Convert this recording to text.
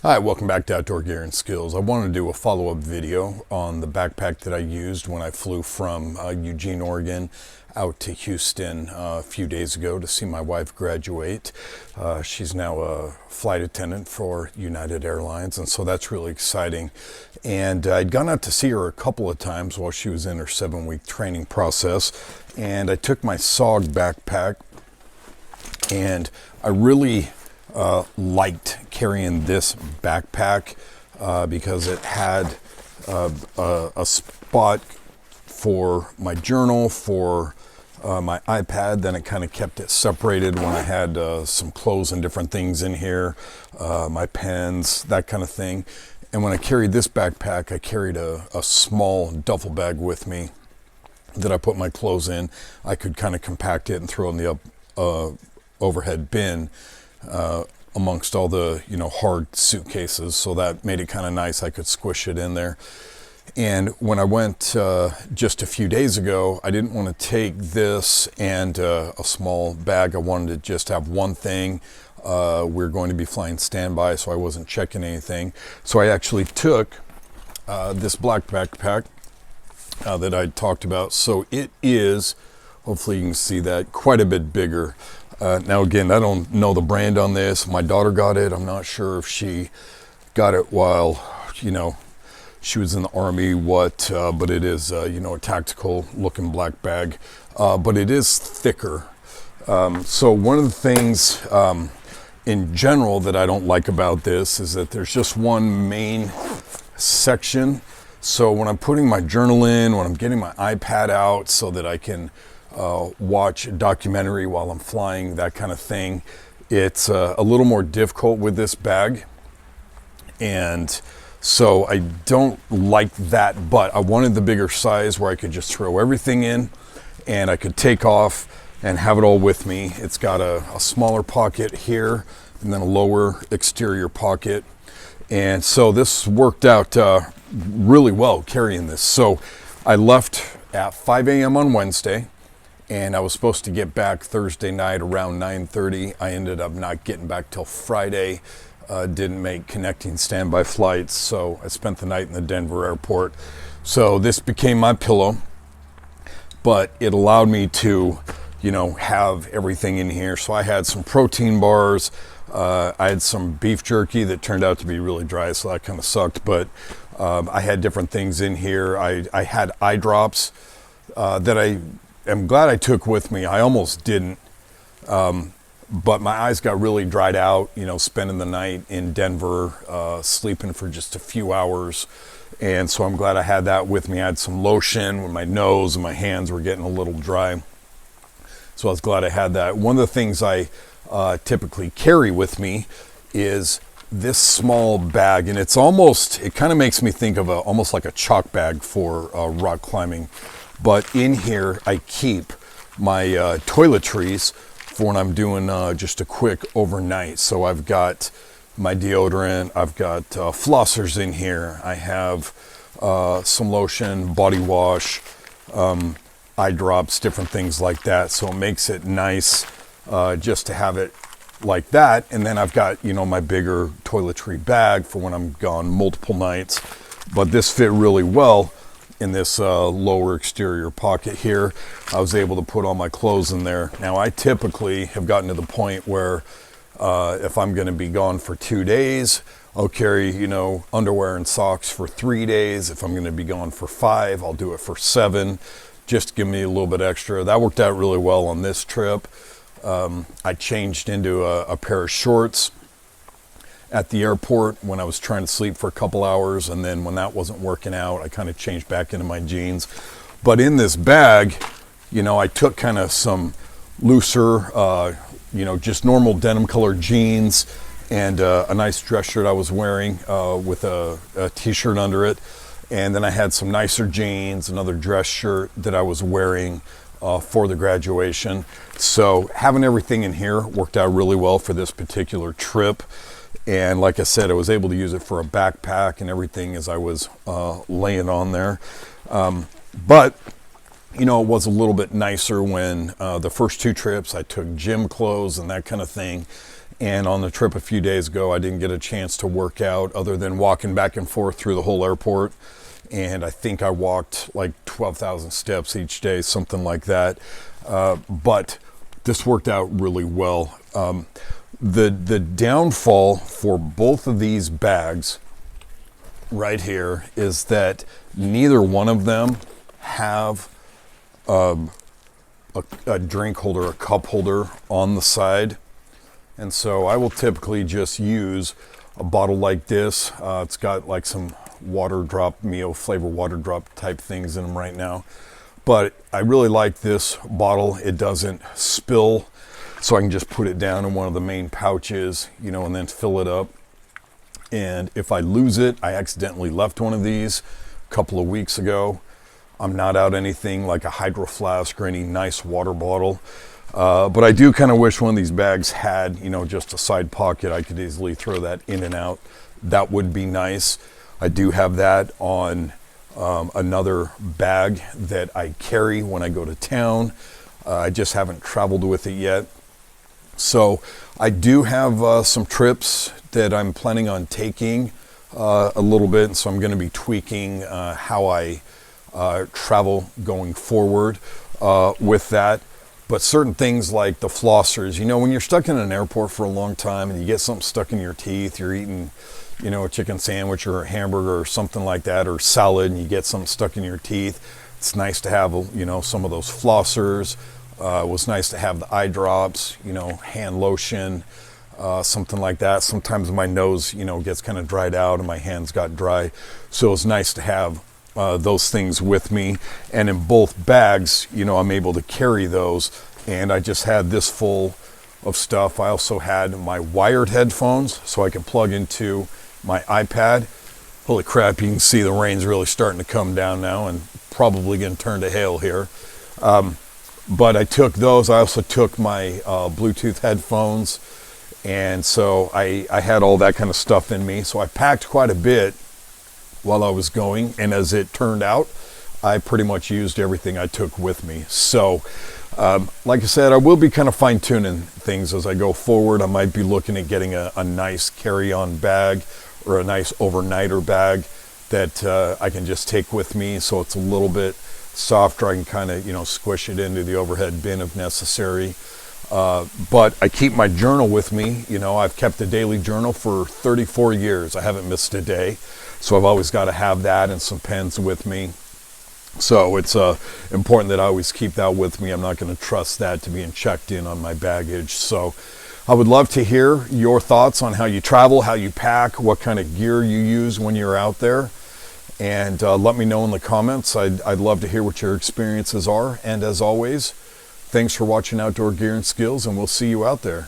Hi, welcome back to Outdoor Gear and Skills. I wanted to do a follow-up video on the backpack that I used when I flew from Eugene, Oregon out to Houston a few days ago to see my wife graduate. She's now a flight attendant for United Airlines, and so that's really exciting. And I'd gone out to see her a couple of times while she was in her 7-week training process, and I took my SOG backpack, and I really liked carrying this backpack because it had a spot for my journal, for my iPad. Then it kind of kept it separated when I had some clothes and different things in here, my pens, that kind of thing. And when I carried this backpack, I carried a small duffel bag with me that I put my clothes in. I could kind of compact it and throw it in the overhead bin amongst all the hard suitcases, so that made it kind of nice. I could squish it in there. And when I went just a few days ago, I didn't want to take this and a small bag. I wanted to just have one thing. We're going to be flying standby, so I wasn't checking anything. So I actually took this black backpack that I talked about. So it is, hopefully you can see that, quite a bit bigger. Now again, I don't know the brand on this. My daughter got it. I'm not sure if she got it while, she was in the Army, but it is, a tactical looking black bag, but it is thicker. So one of the things in general that I don't like about this is that there's just one main section. So when I'm putting my journal in, when I'm getting my iPad out so that I can watch a documentary while I'm flying, that kind of thing, it's a little more difficult with this bag. And so I don't like that, but I wanted the bigger size where I could just throw everything in and I could take off and have it all with me. It's got a smaller pocket here and then a lower exterior pocket. And so this worked out really well carrying this. So I left at 5 a.m. on Wednesday, and I was supposed to get back Thursday night around 9:30. I ended up not getting back till Friday. Didn't make connecting standby flights, so I spent the night in the Denver airport. So this became my pillow, but it allowed me to, have everything in here. So I had some protein bars. I had some beef jerky that turned out to be really dry, so that kind of sucked. But I had different things in here. I had eye drops that I'm glad I took with me. I almost didn't, but my eyes got really dried out, spending the night in Denver, sleeping for just a few hours. And so I'm glad I had that with me. I had some lotion when my nose and my hands were getting a little dry. So I was glad I had that. One of the things I typically carry with me is this small bag, and it kind of makes me think of almost like a chalk bag for rock climbing. But in here, I keep my toiletries for when I'm doing just a quick overnight. So I've got my deodorant, I've got flossers in here, I have some lotion, body wash, eye drops, different things like that. So it makes it nice just to have it like that. And then I've got, my bigger toiletry bag for when I'm gone multiple nights. But this fit really well in this lower exterior pocket here. I was able to put all my clothes in there. Now I typically have gotten to the point where if I'm going to be gone for 2 days, I'll carry, underwear and socks for 3 days. If I'm going to be gone for 5, I'll do it for 7, just to give me a little bit extra. That worked out really well on this trip. I changed into a pair of shorts at the airport when I was trying to sleep for a couple hours, and then when that wasn't working out, I kind of changed back into my jeans. But in this bag, I took kind of some looser, just normal denim colored jeans and a nice dress shirt I was wearing with a t-shirt under it. And then I had some nicer jeans, another dress shirt that I was wearing for the graduation. So having everything in here worked out really well for this particular trip. And like I said, I was able to use it for a backpack and everything as I was laying on there. But, it was a little bit nicer when the first 2 trips I took gym clothes and that kind of thing. And on the trip a few days ago, I didn't get a chance to work out other than walking back and forth through the whole airport. And I think I walked like 12,000 steps each day, something like that. But this worked out really well. The downfall for both of these bags right here is that neither one of them have a drink holder, a cup holder on the side. And so I will typically just use a bottle like this. It's got like some water drop, Mio flavor water drop type things in them right now. But I really like this bottle. It doesn't spill, so I can just put it down in one of the main pouches, you know, and then fill it up. And if I lose it, I accidentally left one of these a couple of weeks ago. I'm not out anything like a Hydro Flask or any nice water bottle. But I do kind of wish one of these bags had, you know, just a side pocket. I could easily throw that in and out. That would be nice. I do have that on another bag that I carry when I go to town. I just haven't traveled with it yet. So I do have some trips that I'm planning on taking a little bit. And so I'm going to be tweaking how I travel going forward with that. But certain things like the flossers, you know, when you're stuck in an airport for a long time and you get something stuck in your teeth, you're eating, you know, a chicken sandwich or a hamburger or something like that, or salad, and you get something stuck in your teeth, it's nice to have, you know, some of those flossers. It was nice to have the eye drops, you know, hand lotion, something like that. Sometimes my nose, you know, gets kind of dried out and my hands got dry. So it's nice to have those things with me. And in both bags, you know, I'm able to carry those. And I just had this full of stuff. I also had my wired headphones so I could plug into my iPad. Holy crap, you can see the rain's really starting to come down now and probably going to turn to hail here. But I took those. I also took my Bluetooth headphones. And so I had all that kind of stuff in me. So I packed quite a bit while I was going, and as it turned out, I pretty much used everything I took with me. So like I said, I will be kind of fine-tuning things as I go forward. I might be looking at getting a nice carry-on bag or a nice overnighter bag that I can just take with me, so it's a little bit softer. I can kind of, you know, squish it into the overhead bin if necessary. But I keep my journal with me. You know, I've kept a daily journal for 34 years. I haven't missed a day. So I've always got to have that and some pens with me. So it's important that I always keep that with me. I'm not going to trust that to being checked in on my baggage. So I would love to hear your thoughts on how you travel, how you pack, what kind of gear you use when you're out there. And let me know in the comments. I'd love to hear what your experiences are. And as always, thanks for watching Outdoor Gear and Skills, and we'll see you out there.